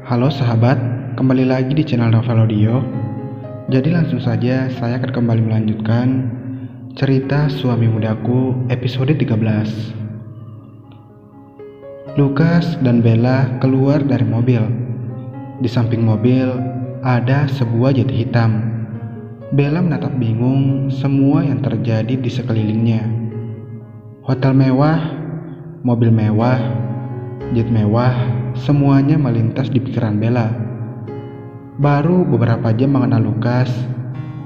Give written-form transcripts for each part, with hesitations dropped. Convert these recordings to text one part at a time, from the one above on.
Halo sahabat, kembali lagi di channel Novel Audio. Jadi langsung saja saya akan kembali melanjutkan cerita Suami Mudaku episode 13. Lukas dan Bella keluar dari mobil. Di samping mobil ada sebuah jet hitam. Bella menatap bingung semua yang terjadi di sekelilingnya. Hotel mewah, mobil mewah, jet mewah, semuanya melintas di pikiran Bella. Baru beberapa jam mengenal Lukas,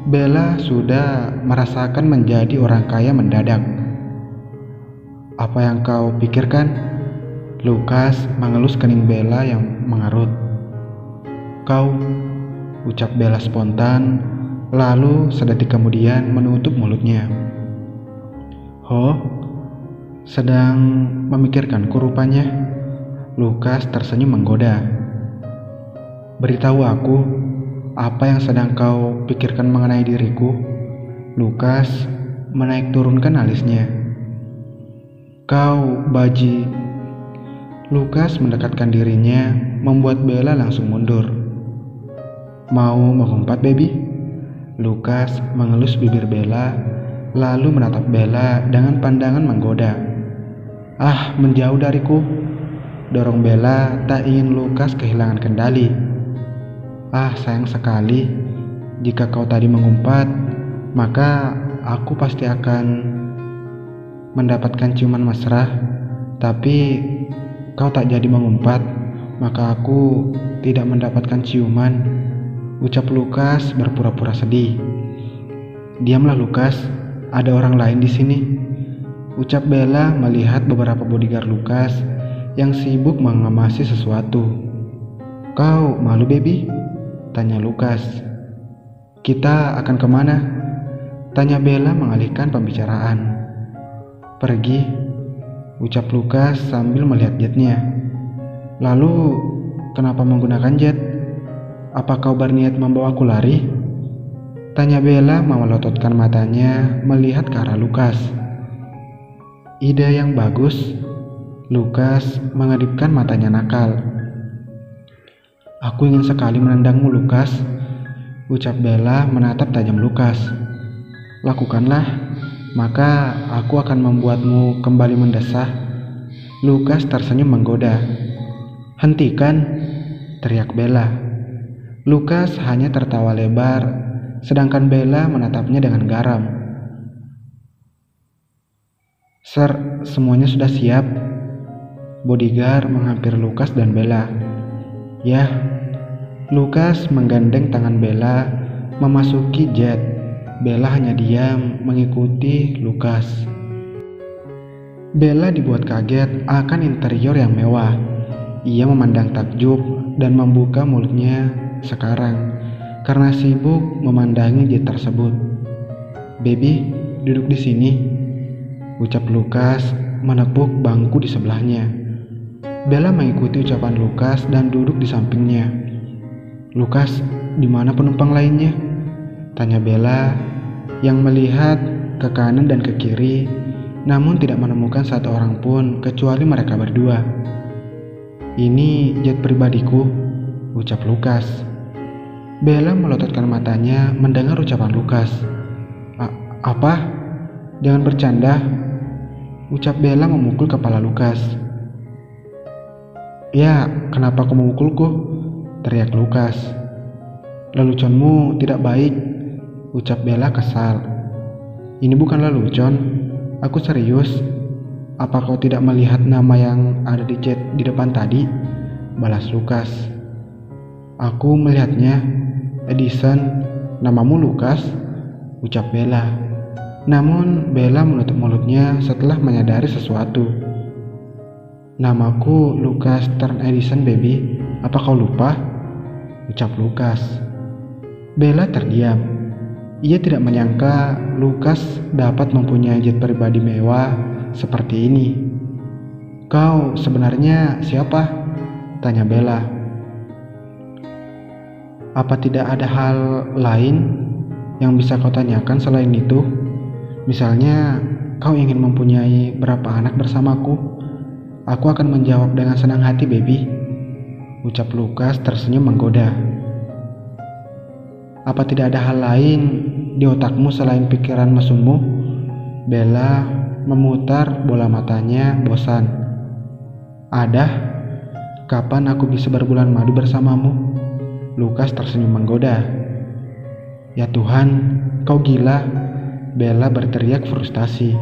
Bella sudah merasakan menjadi orang kaya mendadak. Apa yang kau pikirkan? Lukas mengelus kening Bella yang mengerut. Kau, ucap Bella spontan, lalu sedetik kemudian menutup mulutnya. Oh, sedang memikirkanku rupanya. Lukas tersenyum menggoda. Beritahu aku, apa yang sedang kau pikirkan mengenai diriku? Lukas menaik turunkan alisnya. Kau, baji. Lukas mendekatkan dirinya, membuat Bella langsung mundur. Mau mengumpat, baby? Lukas mengelus bibir Bella, lalu menatap Bella dengan pandangan menggoda. Ah, menjauh dariku. Dorong Bella tak ingin Lukas kehilangan kendali. Ah, sayang sekali. Jika kau tadi mengumpat, maka aku pasti akan mendapatkan ciuman mesra. Tapi kau tak jadi mengumpat, maka aku tidak mendapatkan ciuman, ucap Lukas berpura-pura sedih. Diamlah Lukas, ada orang lain di sini, ucap Bella melihat beberapa bodyguard Lukas yang sibuk mengemasi sesuatu. Kau malu, baby? Tanya Lukas. Kita akan kemana? Tanya Bella mengalihkan pembicaraan. Pergi, ucap Lukas sambil melihat jetnya. Lalu, kenapa menggunakan jet? Apa kau berniat membawaku lari? Tanya Bella melototkan matanya melihat ke arah Lukas. Ide yang bagus. Lukas mengedipkan matanya nakal. Aku ingin sekali menendangmu, Lukas, ucap Bella menatap tajam Lukas. Lakukanlah, maka aku akan membuatmu kembali mendesah. Lukas tersenyum menggoda. Hentikan, teriak Bella. Lukas hanya tertawa lebar, sedangkan Bella menatapnya dengan garam. Sir, semuanya sudah siap. Bodyguard menghampiri Lukas dan Bella. Ya, Lukas menggandeng tangan Bella memasuki jet. Bella hanya diam mengikuti Lukas. Bella dibuat kaget akan interior yang mewah. Ia memandang takjub dan membuka mulutnya sekarang karena sibuk memandangi jet tersebut. Baby, duduk di sini, ucap Lukas menepuk bangku di sebelahnya. Bella mengikuti ucapan Lukas dan duduk di sampingnya. Lukas, di mana penumpang lainnya? Tanya Bella yang melihat ke kanan dan ke kiri, namun tidak menemukan satu orang pun kecuali mereka berdua. Ini jet pribadiku, ucap Lukas. Bella melototkan matanya mendengar ucapan Lukas. Apa? Jangan bercanda, ucap Bella memukul kepala Lukas. Ya, kenapa kau memukulku? Teriak Lukas. Leluconmu tidak baik, ucap Bella kesal. Ini bukan lelucon, aku serius. Apa kau tidak melihat nama yang ada di jet di depan tadi? Balas Lukas. Aku melihatnya, Edison. Namamu Lukas, ucap Bella. Namun Bella menutup mulutnya setelah menyadari sesuatu. Namaku Lukas Turn Edison, baby. Apa kau lupa? Ucap Lukas. Bella terdiam. Ia tidak menyangka Lukas dapat mempunyai jet pribadi mewah seperti ini. Kau sebenarnya siapa? Tanya Bella. Apa tidak ada hal lain yang bisa kau tanyakan selain itu? Misalnya, kau ingin mempunyai berapa anak bersamaku? Aku akan menjawab dengan senang hati, baby. ucap Lukas tersenyum menggoda. Apa tidak ada hal lain di otakmu selain pikiran mesummu? Bella memutar bola matanya bosan. Ada. Kapan aku bisa berbulan madu bersamamu? Lukas tersenyum menggoda. Ya Tuhan, kau gila. Bella berteriak frustasi.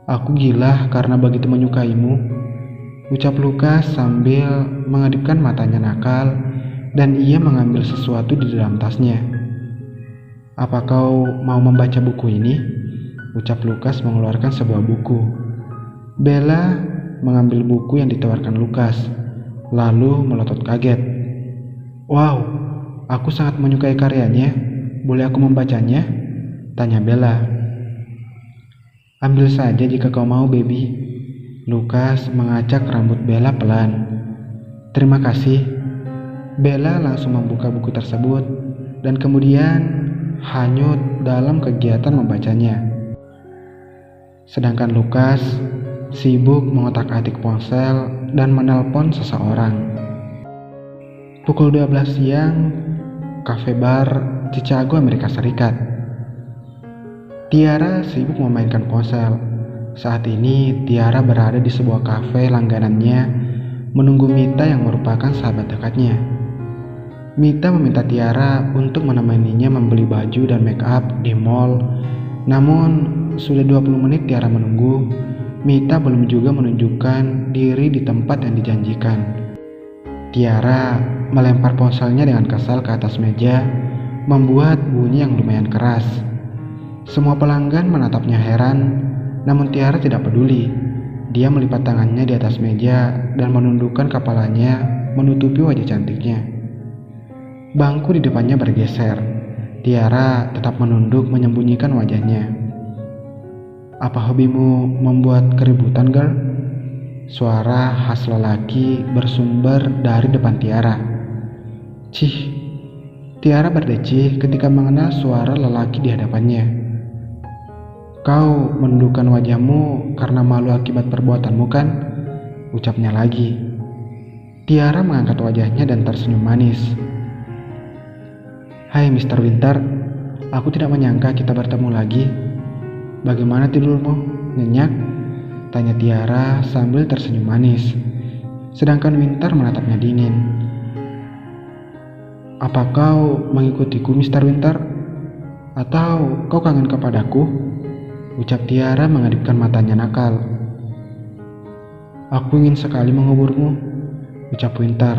Aku gila karena begitu menyukaimu, ucap Lukas sambil mengedipkan matanya nakal dan ia mengambil sesuatu di dalam tasnya. Apa kau mau membaca buku ini? Ucap Lukas mengeluarkan sebuah buku. Bella mengambil buku yang ditawarkan Lukas, lalu melotot kaget. Wow, aku sangat menyukai karyanya. Boleh aku membacanya? Tanya Bella. Ambil saja jika kau mau, baby. Lukas mengacak rambut Bella pelan. Terima kasih. Bella langsung membuka buku tersebut dan kemudian hanyut dalam kegiatan membacanya. Sedangkan Lukas sibuk mengotak-atik ponsel dan menelpon seseorang. Pukul 12 siang, kafe bar Chicago, Amerika Serikat. Tiara sibuk memainkan ponsel. Saat ini Tiara berada di sebuah kafe langganannya menunggu Mita yang merupakan sahabat dekatnya. Mita meminta Tiara untuk menemaninya membeli baju dan make up di mall. Namun sudah 20 menit Tiara menunggu, Mita belum juga menunjukkan diri di tempat yang dijanjikan. Tiara melempar ponselnya dengan kesal ke atas meja, membuat bunyi yang lumayan keras. Semua pelanggan menatapnya heran, namun Tiara tidak peduli. Dia melipat tangannya di atas meja dan menundukkan kepalanya menutupi wajah cantiknya. Bangku di depannya bergeser. Tiara tetap menunduk menyembunyikan wajahnya. Apa hobimu membuat keributan, girl? Suara khas lelaki bersumber dari depan Tiara. Cih, Tiara berdecih ketika mengenal suara lelaki di hadapannya. Kau menundukkan wajahmu karena malu akibat perbuatanmu kan? Ucapnya lagi. Tiara mengangkat wajahnya dan tersenyum manis. Hai Mr. Winter, aku tidak menyangka kita bertemu lagi. Bagaimana tidurmu? Nyenyak? Tanya Tiara sambil tersenyum manis. Sedangkan Winter menatapnya dingin. Apa kau mengikutiku, Mr. Winter? Atau kau kangen kepadaku? Ucap Tiara mengedipkan matanya nakal. Aku ingin sekali menguburmu, ucap Winter.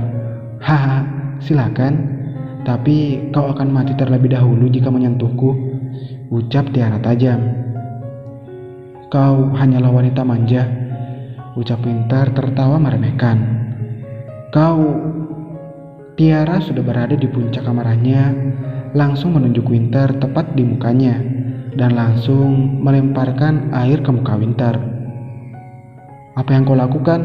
Haha, silakan. Tapi kau akan mati terlebih dahulu jika menyentuhku, ucap Tiara tajam. Kau hanyalah wanita manja, ucap Winter tertawa meremehkan. Tiara sudah berada di puncak kamarnya, langsung menunjuk Winter tepat di mukanya dan langsung melemparkan air ke muka Winter. Apa yang kau lakukan?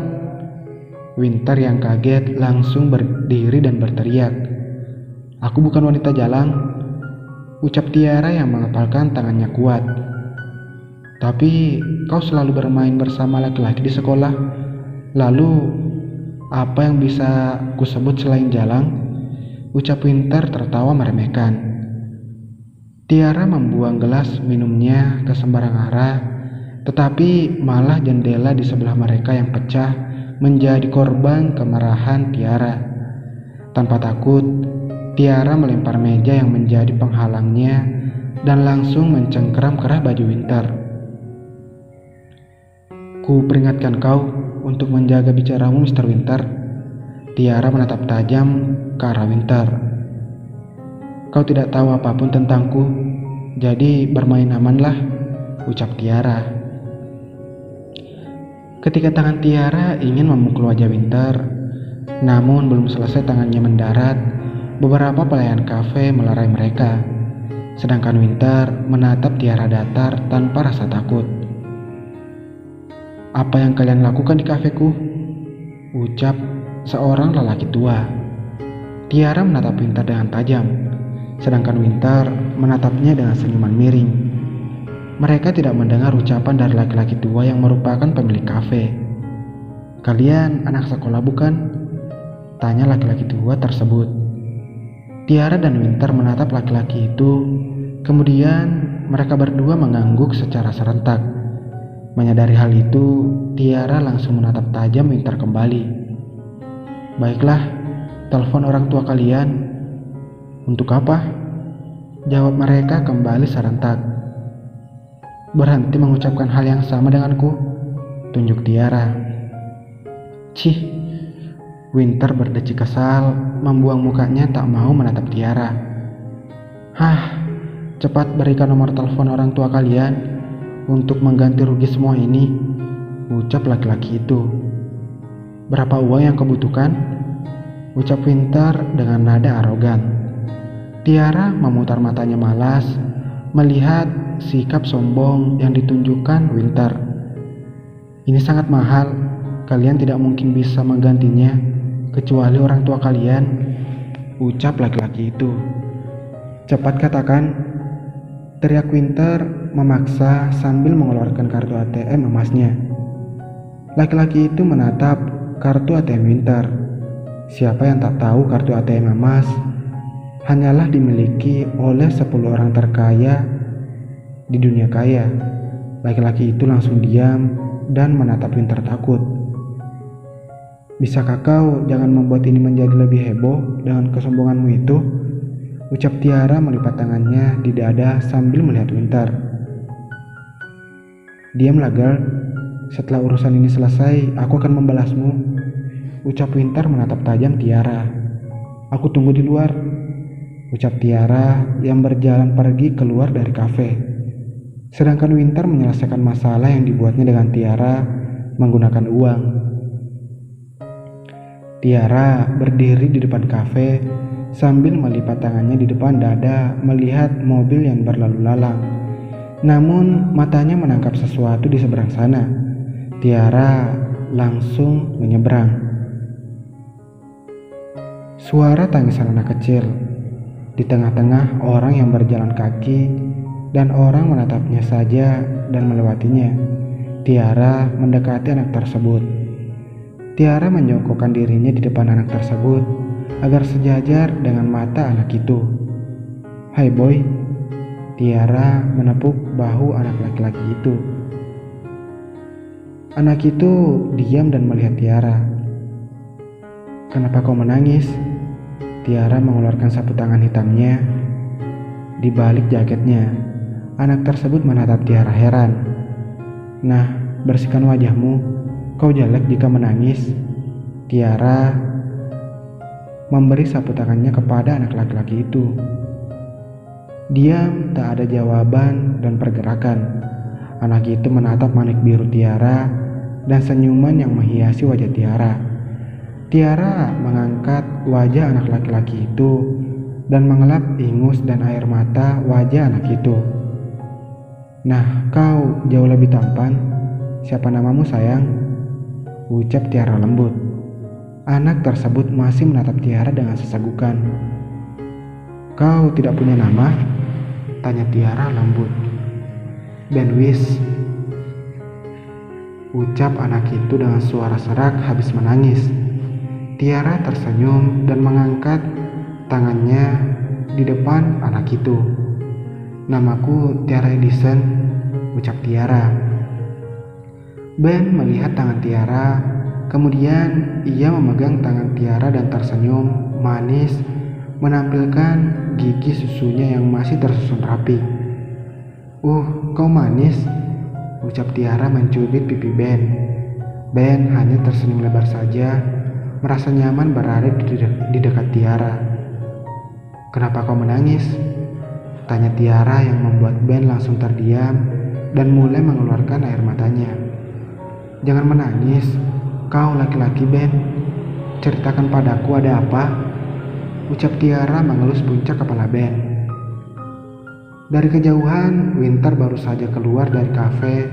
Winter yang kaget langsung berdiri dan berteriak. Aku bukan wanita jalang, ucap Tiara yang mengepalkan tangannya kuat. Tapi kau selalu bermain bersama laki-laki di sekolah. Lalu apa yang bisa kusebut selain jalang? Ucap Winter tertawa meremehkan. Tiara membuang gelas minumnya ke sembarang arah, tetapi malah jendela di sebelah mereka yang pecah menjadi korban kemarahan Tiara. Tanpa takut, Tiara melempar meja yang menjadi penghalangnya dan langsung mencengkeram kerah baju Winter. Ku peringatkan kau untuk menjaga bicaramu, Mr. Winter. Tiara menatap tajam ke arah Winter. Kau tidak tahu apapun tentangku, jadi bermain amanlah, ucap Tiara. Ketika tangan Tiara ingin memukul wajah Winter, namun belum selesai tangannya mendarat, beberapa pelayan kafe melerai mereka. Sedangkan Winter menatap Tiara datar tanpa rasa takut. Apa yang kalian lakukan di kafeku? Ucap seorang lelaki tua. Tiara menatap Winter dengan tajam, sedangkan Winter menatapnya dengan senyuman miring. Mereka tidak mendengar ucapan dari laki-laki tua yang merupakan pemilik kafe. Kalian anak sekolah bukan? Tanya laki-laki tua tersebut. Tiara dan Winter menatap laki-laki itu, kemudian mereka berdua mengangguk secara serentak. Menyadari hal itu, Tiara langsung menatap tajam Winter kembali. Baiklah, telepon orang tua kalian. Untuk apa? Jawab mereka kembali serentak. Berhenti mengucapkan hal yang sama denganku, tunjuk Tiara. Cih, Winter berdecik kesal, membuang mukanya tak mau menatap Tiara. Hah, cepat berikan nomor telepon orang tua kalian untuk mengganti rugi semua ini, ucap laki-laki itu. Berapa uang yang kau butuhkan? Ucap Winter dengan nada arogan. Tiara memutar matanya malas, melihat sikap sombong yang ditunjukkan Winter. Ini sangat mahal, kalian tidak mungkin bisa menggantinya, kecuali orang tua kalian, ucap laki-laki itu. Cepat katakan, teriak Winter memaksa sambil mengeluarkan kartu ATM emasnya. Laki-laki itu menatap kartu ATM Winter. Siapa yang tak tahu kartu ATM emas hanyalah dimiliki oleh 10 orang terkaya di dunia kaya. Laki-laki itu langsung diam dan menatap Winter takut. Bisakah kau jangan membuat ini menjadi lebih heboh dengan kesombonganmu itu? Ucap Tiara melipat tangannya di dada sambil melihat Winter. Diamlah girl, setelah urusan ini selesai aku akan membalasmu, ucap Winter menatap tajam Tiara. Aku tunggu di luar, ucap Tiara yang berjalan pergi keluar dari kafe. Sedangkan Winter menyelesaikan masalah yang dibuatnya dengan Tiara menggunakan uang. Tiara berdiri di depan kafe sambil melipat tangannya di depan dada melihat mobil yang berlalu lalang. Namun matanya menangkap sesuatu di seberang sana. Tiara langsung menyeberang. Suara tangisan anak kecil. Di tengah-tengah orang yang berjalan kaki dan orang menatapnya saja dan melewatinya. Tiara mendekati anak tersebut. Tiara menjongkokkan dirinya di depan anak tersebut agar sejajar dengan mata anak itu. Hai boy, Tiara menepuk bahu anak laki-laki itu. Anak itu diam dan melihat Tiara. Kenapa kau menangis? Tiara mengeluarkan sapu tangan hitamnya di balik jaketnya. Anak tersebut menatap Tiara heran. Nah, bersihkan wajahmu. Kau jelek jika menangis. Tiara memberi sapu tangannya kepada anak laki-laki itu. Diam, tak ada jawaban dan pergerakan. Anak itu menatap manik biru Tiara dan senyuman yang menghiasi wajah Tiara. Tiara mengangkat wajah anak laki-laki itu dan mengelap ingus dan air mata wajah anak itu. Nah, kau jauh lebih tampan. Siapa namamu sayang? Ucap Tiara lembut. Anak tersebut masih menatap Tiara dengan sesagukan. Kau tidak punya nama? Tanya Tiara lembut. Benwis, ucap anak itu dengan suara serak habis menangis. Tiara tersenyum dan mengangkat tangannya di depan anak itu. Namaku Tiara Edison, ucap Tiara. Ben melihat tangan Tiara, kemudian ia memegang tangan Tiara dan tersenyum manis menampilkan gigi susunya yang masih tersusun rapi. Kau manis, ucap Tiara mencubit pipi Ben. Ben hanya tersenyum lebar saja, merasa nyaman berada di dekat Tiara. Kenapa kau menangis? Tanya Tiara yang membuat Ben langsung terdiam dan mulai mengeluarkan air matanya. Jangan menangis, kau laki-laki Ben. Ceritakan padaku ada apa? Ucap Tiara mengelus puncak kepala Ben. Dari kejauhan, Winter baru saja keluar dari kafe,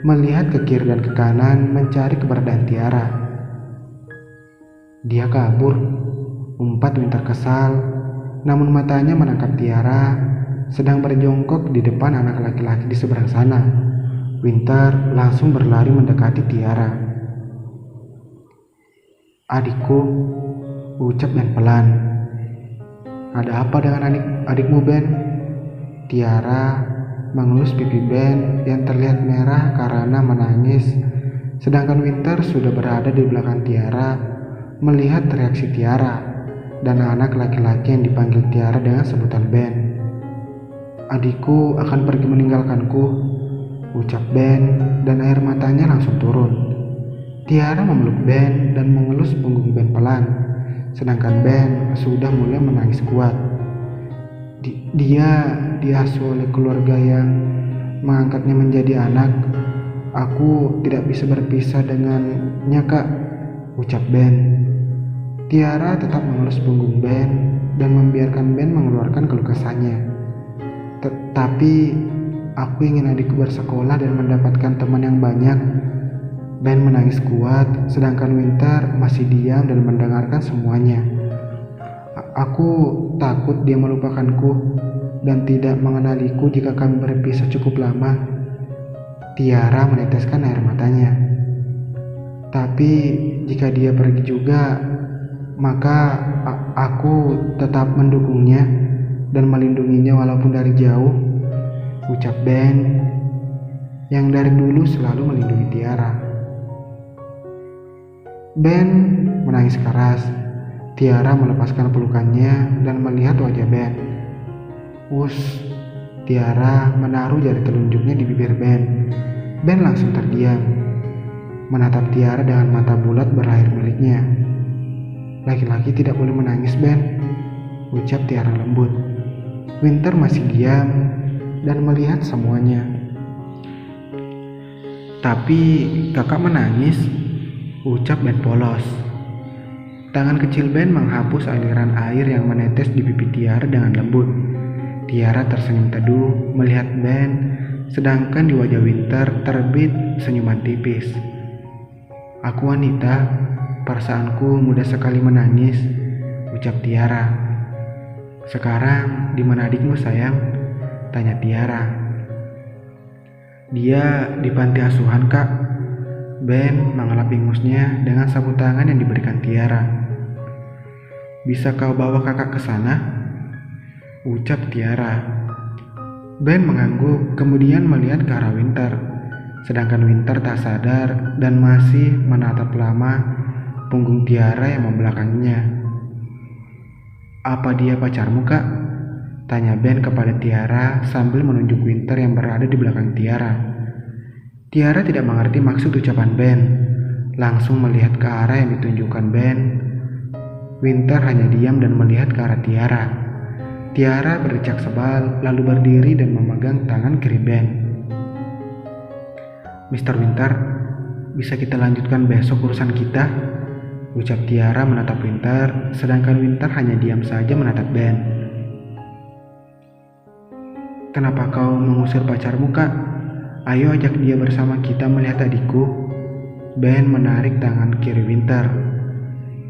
melihat ke kiri dan ke kanan mencari keberadaan Tiara. Dia kabur, umpat Winter kesal, namun matanya menangkap Tiara sedang berjongkok di depan anak laki-laki di seberang sana. Winter langsung berlari mendekati Tiara. Adikku, Ucap Ben pelan. Ada apa dengan adikmu Ben? Tiara mengelus pipi Ben yang terlihat merah karena menangis, sedangkan Winter sudah berada di belakang Tiara melihat reaksi Tiara dan anak laki-laki yang dipanggil Tiara dengan sebutan Ben. Adikku akan pergi meninggalkanku, ucap Ben dan air matanya langsung turun. Tiara memeluk Ben dan mengelus punggung Ben pelan, sedangkan Ben sudah mulai menangis kuat. Dia diasuh oleh keluarga yang mengangkatnya menjadi anak. Aku tidak bisa berpisah dengannya, Kak, ucap Ben. Tiara tetap mengelus punggung Ben dan membiarkan Ben mengeluarkan keluh kesahnya. Tapi aku ingin adikku bersekolah dan mendapatkan teman yang banyak. Ben menangis kuat, sedangkan Winter masih diam dan mendengarkan semuanya. Aku takut dia melupakanku dan tidak mengenaliku jika kami berpisah cukup lama. Tiara meneteskan air matanya. Tapi jika dia pergi juga, maka aku tetap mendukungnya dan melindunginya walaupun dari jauh, ucap Ben yang dari dulu selalu melindungi Tiara. Ben menangis keras. Tiara melepaskan pelukannya dan melihat wajah Ben. Tiara menaruh jari telunjuknya di bibir Ben. Ben langsung terdiam, menatap Tiara dengan mata bulat berair miliknya. Laki-laki tidak boleh menangis, Ben, ucap Tiara lembut. Winter masih diam dan melihat semuanya. Tapi kakak menangis, ucap Ben polos. Tangan kecil Ben menghapus aliran air yang menetes di pipi Tiara dengan lembut. Tiara tersenyum teduh melihat Ben, sedangkan di wajah Winter terbit senyuman tipis. Aku wanita, perasaanku mudah sekali menangis, ucap Tiara. Sekarang di mana adikmu, sayang? Tanya Tiara. Dia di panti asuhan, Kak. Ben mengelap ingusnya dengan sapu tangan yang diberikan Tiara. Bisa kau bawa kakak ke sana? Ucap Tiara. Ben mengangguk kemudian melihat ke arah Winter, sedangkan Winter tak sadar dan masih menatap lama punggung Tiara yang membelakanginya. Apa dia pacarmu, Kak? Tanya Ben kepada Tiara sambil menunjuk Winter yang berada di belakang Tiara. Tiara tidak mengerti maksud ucapan Ben, langsung melihat ke arah yang ditunjukkan Ben. Winter hanya diam dan melihat ke arah Tiara. Tiara berdecak sebal lalu berdiri dan memegang tangan kiri Ben. Mr. Winter, bisa kita lanjutkan besok urusan kita? Ucap Tiara menatap Winter, sedangkan Winter hanya diam saja menatap Ben. Kenapa kau mengusir pacarmu, Kak? Ayo ajak dia bersama kita melihat adikku. Ben menarik tangan kiri Winter.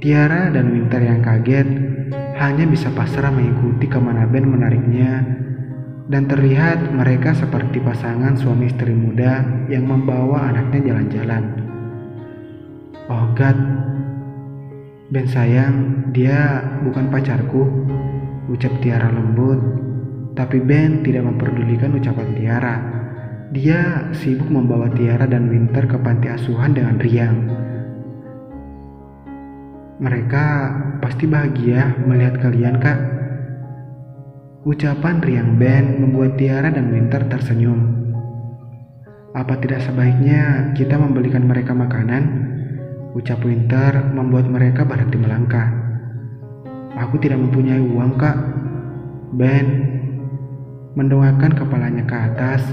Tiara dan Winter yang kaget hanya bisa pasrah mengikuti kemana Ben menariknya, dan terlihat mereka seperti pasangan suami istri muda yang membawa anaknya jalan-jalan. Oh God, Ben sayang, dia bukan pacarku, ucap Tiara lembut. Tapi Ben tidak memperdulikan ucapan Tiara. Dia sibuk membawa Tiara dan Winter ke panti asuhan dengan riang. Mereka pasti bahagia melihat kalian, Kak. Ucapan riang Ben membuat Tiara dan Winter tersenyum. Apa tidak sebaiknya kita membelikan mereka makanan? Ucap Winter membuat mereka berhenti melangkah. Aku tidak mempunyai uang, Kak. Ben mendongakkan kepalanya ke atas,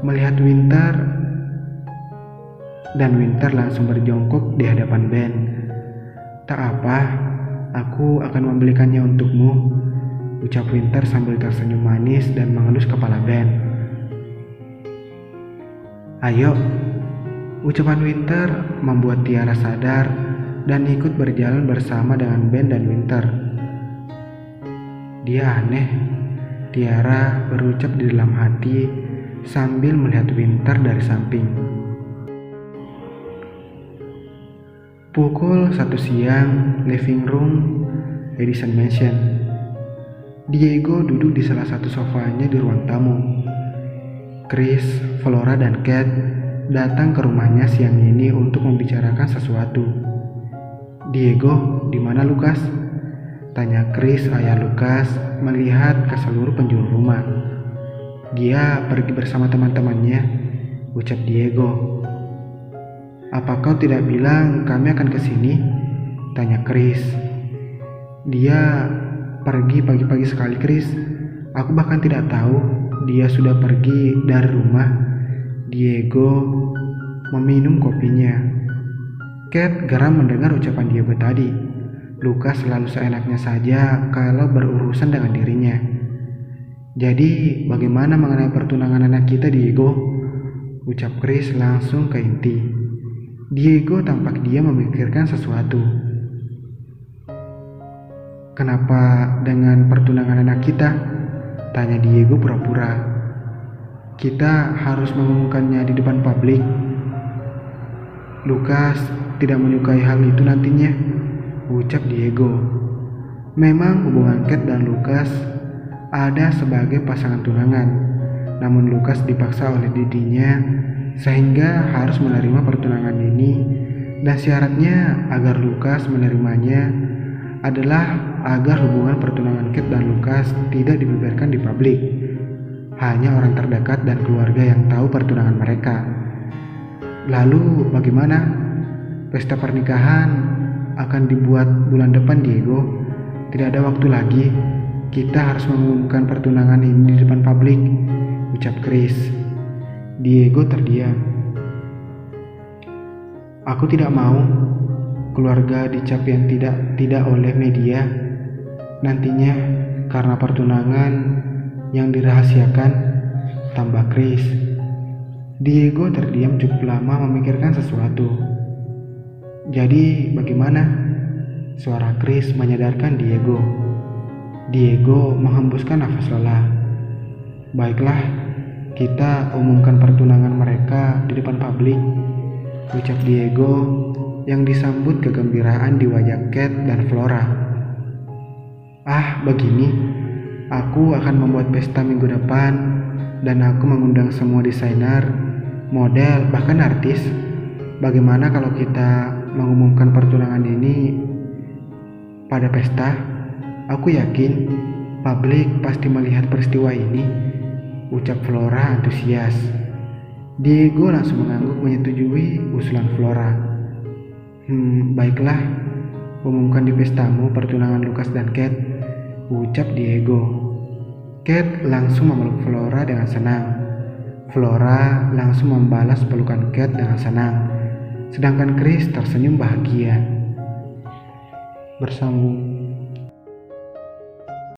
melihat Winter, dan Winter langsung berjongkok di hadapan Ben. Tak apa, aku akan membelikannya untukmu, ucap Winter sambil tersenyum manis dan mengelus kepala Ben. Ayo, ucapan Winter membuat Tiara sadar dan ikut berjalan bersama dengan Ben dan Winter. Dia aneh, Tiara berucap di dalam hati sambil melihat Winter dari samping. Pukul 1 siang, living room Edison Mansion. Diego duduk di salah satu sofanya di ruang tamu. Chris, Flora, dan Kat datang ke rumahnya siang ini untuk membicarakan sesuatu. "Diego, di mana Lukas?" tanya Chris ayah Lukas melihat ke seluruh penjuru rumah. "Dia pergi bersama teman-temannya," ucap Diego. "Apa kau tidak bilang kami akan ke sini?" tanya Chris. "Dia pergi pagi-pagi sekali, Chris. Aku bahkan tidak tahu dia sudah pergi dari rumah." Diego meminum kopinya. Kat geram mendengar ucapan Diego tadi. Lukas selalu seenaknya saja kalau berurusan dengan dirinya. "Jadi, bagaimana mengenai pertunangan anak kita, Diego?" ucap Chris langsung ke inti. Diego tampak dia memikirkan sesuatu. "Kenapa dengan pertunangan anak kita?" tanya Diego pura-pura. "Kita harus mengumumkannya di depan publik." "Lukas tidak menyukai hal itu nantinya," ucap Diego. Memang hubungan Kat dan Lukas ada sebagai pasangan tunangan, namun Lukas dipaksa oleh didinya sehingga harus menerima pertunangan ini, dan syaratnya agar Lukas menerimanya adalah agar hubungan pertunangan Kat dan Lukas tidak dibeberkan di publik. Hanya orang terdekat dan keluarga yang tahu pertunangan mereka. Lalu bagaimana? Pesta pernikahan akan dibuat bulan depan, Diego. Tidak ada waktu lagi. Kita harus mengumumkan pertunangan ini di depan publik, ucap Chris. Diego terdiam. "Aku tidak mau keluarga dicap yang tidak oleh media nantinya karena pertunangan yang dirahasiakan," tambah Chris. Diego terdiam cukup lama memikirkan sesuatu. "Jadi bagaimana?" suara Chris menyadarkan Diego. Diego menghembuskan nafas lelah. "Baiklah, kita umumkan pertunangan mereka di depan publik," ucap Diego yang disambut kegembiraan di wajah Kat dan Flora. "Begini, aku akan membuat pesta minggu depan dan aku mengundang semua desainer, model, bahkan artis. Bagaimana kalau kita mengumumkan pertunangan ini pada pesta? Aku yakin publik pasti melihat peristiwa ini," ucap Flora antusias. Diego langsung mengangguk menyetujui usulan Flora. Baiklah, umumkan di pestamu pertunangan Lukas dan Kat," ucap Diego. Kat langsung memeluk Flora dengan senang. Flora langsung membalas pelukan Kat dengan senang. Sedangkan Chris tersenyum bahagia. Bersambung.